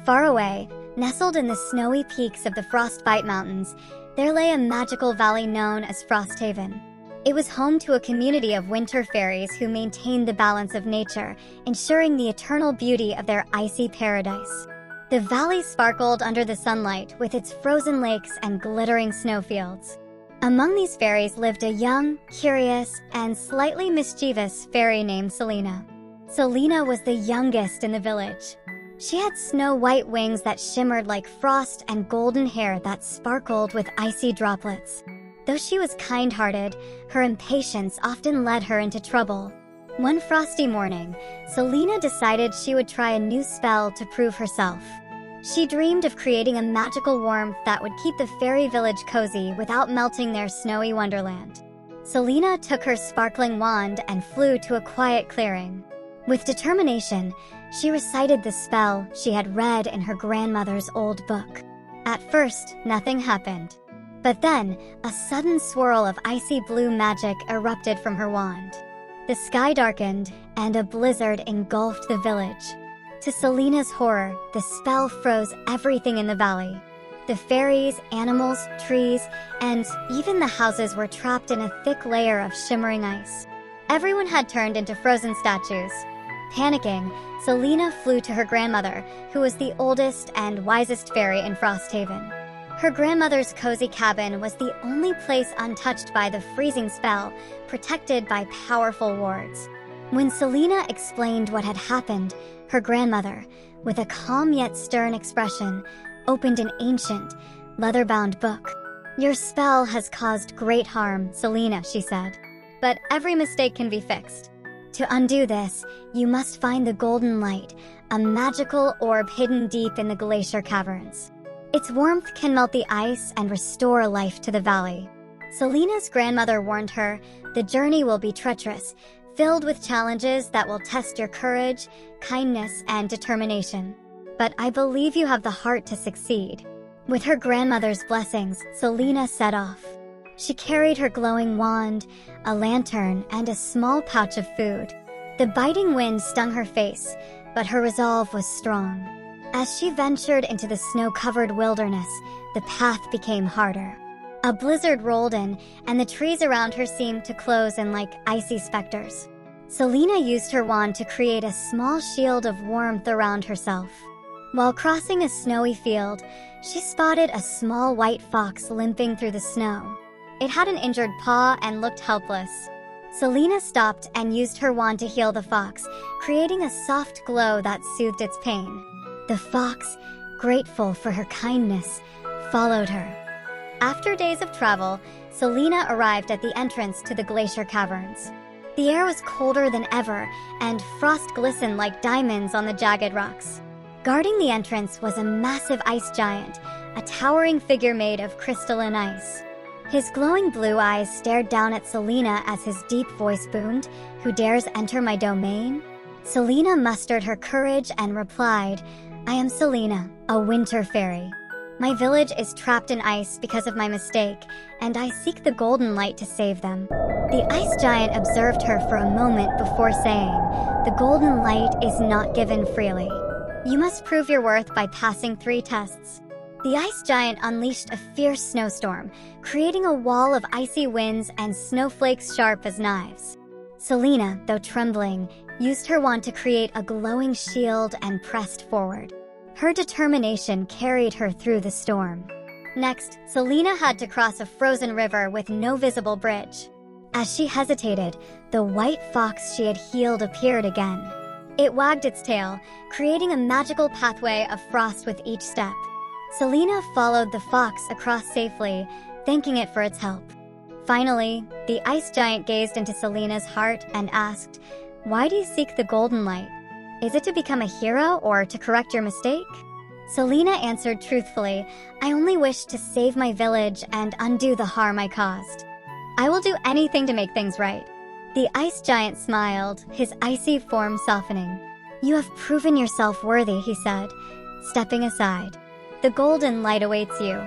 Far away, nestled in the snowy peaks of the Frostbite Mountains, there lay a magical valley known as Frosthaven. It was home to a community of winter fairies who maintained the balance of nature, ensuring the eternal beauty of their icy paradise. The valley sparkled under the sunlight with its frozen lakes and glittering snowfields. Among these fairies lived a young, curious, and slightly mischievous fairy named Selina. Selina was the youngest in the village. She had snow-white wings that shimmered like frost and golden hair that sparkled with icy droplets. Though she was kind-hearted, her impatience often led her into trouble. One frosty morning, Selina decided she would try a new spell to prove herself. She dreamed of creating a magical warmth that would keep the fairy village cozy without melting their snowy wonderland. Selina took her sparkling wand and flew to a quiet clearing. With determination, she recited the spell she had read in her grandmother's old book. At first, nothing happened. But then, a sudden swirl of icy blue magic erupted from her wand. The sky darkened, and a blizzard engulfed the village. To Selina's horror, the spell froze everything in the valley. The fairies, animals, trees, and even the houses were trapped in a thick layer of shimmering ice. Everyone had turned into frozen statues. Panicking, Selina flew to her grandmother, who was the oldest and wisest fairy in Frosthaven. Her grandmother's cozy cabin was the only place untouched by the freezing spell, protected by powerful wards. When Selina explained what had happened, her grandmother, with a calm yet stern expression, opened an ancient, leather-bound book. "Your spell has caused great harm, Selina," she said. "But every mistake can be fixed. To undo this, you must find the Golden Light, a magical orb hidden deep in the glacier caverns. Its warmth can melt the ice and restore life to the valley." Selina's grandmother warned her, "The journey will be treacherous, filled with challenges that will test your courage, kindness, and determination. But I believe you have the heart to succeed." With her grandmother's blessings, Selina set off. She carried her glowing wand, a lantern, and a small pouch of food. The biting wind stung her face, but her resolve was strong. As she ventured into the snow-covered wilderness, the path became harder. A blizzard rolled in, and the trees around her seemed to close in like icy specters. Selina used her wand to create a small shield of warmth around herself. While crossing a snowy field, she spotted a small white fox limping through the snow. It had an injured paw and looked helpless. Selina stopped and used her wand to heal the fox, creating a soft glow that soothed its pain. The fox, grateful for her kindness, followed her. After days of travel, Selina arrived at the entrance to the glacier caverns. The air was colder than ever, and frost glistened like diamonds on the jagged rocks. Guarding the entrance was a massive ice giant, a towering figure made of crystalline ice. His glowing blue eyes stared down at Selina as his deep voice boomed, "Who dares enter my domain?" Selina mustered her courage and replied, "I am Selina, a winter fairy. My village is trapped in ice because of my mistake, and I seek the Golden Light to save them." The ice giant observed her for a moment before saying, "The Golden Light is not given freely. You must prove your worth by passing 3 tests." The ice giant unleashed a fierce snowstorm, creating a wall of icy winds and snowflakes sharp as knives. Selina, though trembling, used her wand to create a glowing shield and pressed forward. Her determination carried her through the storm. Next, Selina had to cross a frozen river with no visible bridge. As she hesitated, the white fox she had healed appeared again. It wagged its tail, creating a magical pathway of frost with each step. Selina followed the fox across safely, thanking it for its help. Finally, the ice giant gazed into Selina's heart and asked, "Why do you seek the Golden Light? Is it to become a hero or to correct your mistake?" Selina answered truthfully, "I only wish to save my village and undo the harm I caused. I will do anything to make things right." The ice giant smiled, his icy form softening. "You have proven yourself worthy," he said, stepping aside. "The Golden Light awaits you."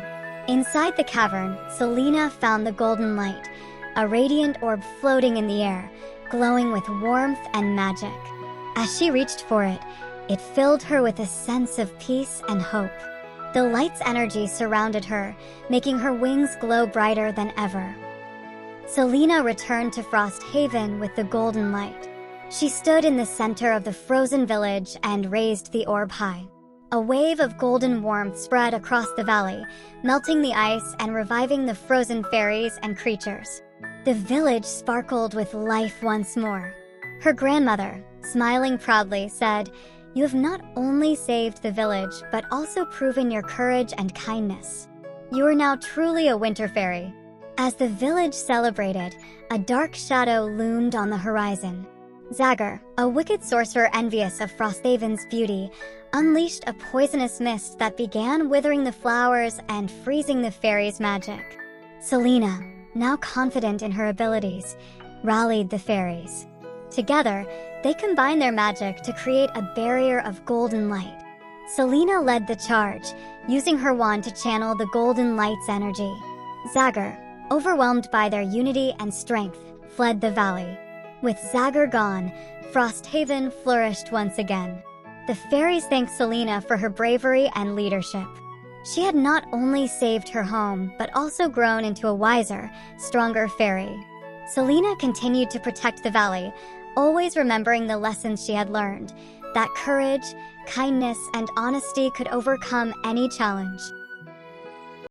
Inside the cavern, Selina found the Golden Light, a radiant orb floating in the air, glowing with warmth and magic. As she reached for it, It filled her with a sense of peace and hope. The light's energy surrounded her, making her wings glow brighter than ever. Selina returned to Frost Haven with the golden light. She stood in the center of the frozen village and raised the orb high. A wave of golden warmth spread across the valley, melting the ice and reviving the frozen fairies and creatures. The village sparkled with life once more. Her grandmother, smiling proudly, said, "You have not only saved the village, but also proven your courage and kindness. You are now truly a winter fairy." As the village celebrated, a dark shadow loomed on the horizon. Zagger, a wicked sorcerer envious of Frosthaven's beauty, unleashed a poisonous mist that began withering the flowers and freezing the fairies' magic. Selina, now confident in her abilities, rallied the fairies. Together, they combined their magic to create a barrier of golden light. Selina led the charge, using her wand to channel the golden light's energy. Zagger, overwhelmed by their unity and strength, fled the valley. With Zagger gone, Frosthaven flourished once again. The fairies thanked Selina for her bravery and leadership. She had not only saved her home, but also grown into a wiser, stronger fairy. Selina continued to protect the valley, always remembering the lessons she had learned, that courage, kindness, and honesty could overcome any challenge.